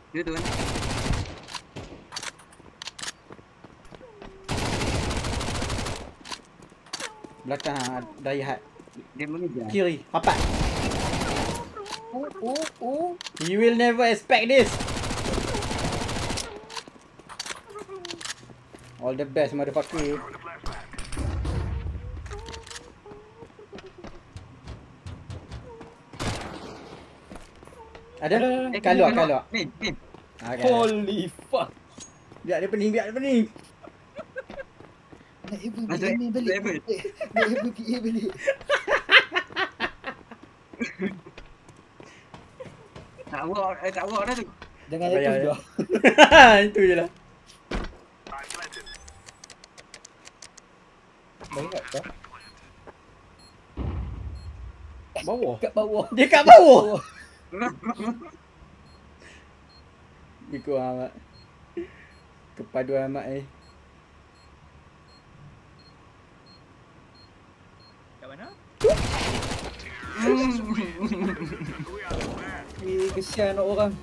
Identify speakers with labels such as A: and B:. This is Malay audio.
A: Dia tu kan.
B: Belakang daya hat.
A: Dia mengejar.
B: Kiri, rapat.
C: Oh.
B: You will never expect this. All the best, motherfucker. Ada? Kalau.
A: Ni.
B: Okay.
C: Holy fuck.
B: Biar dia pening.
C: Nak ever
A: Masuk
C: PA balik.
A: level.
C: Nak ever PA balik.
A: Tak walk dah tu.
C: Jangan
B: Tak payah,
C: jatuh dah.
B: Itu je lah.
C: Banyak tak?
B: Bawah.
C: Kat bawah.
B: Dia kat bawah. Ikut amat. Kepaduan amat ni.
C: Kat mana?
A: Hmm.
C: Kesian orang.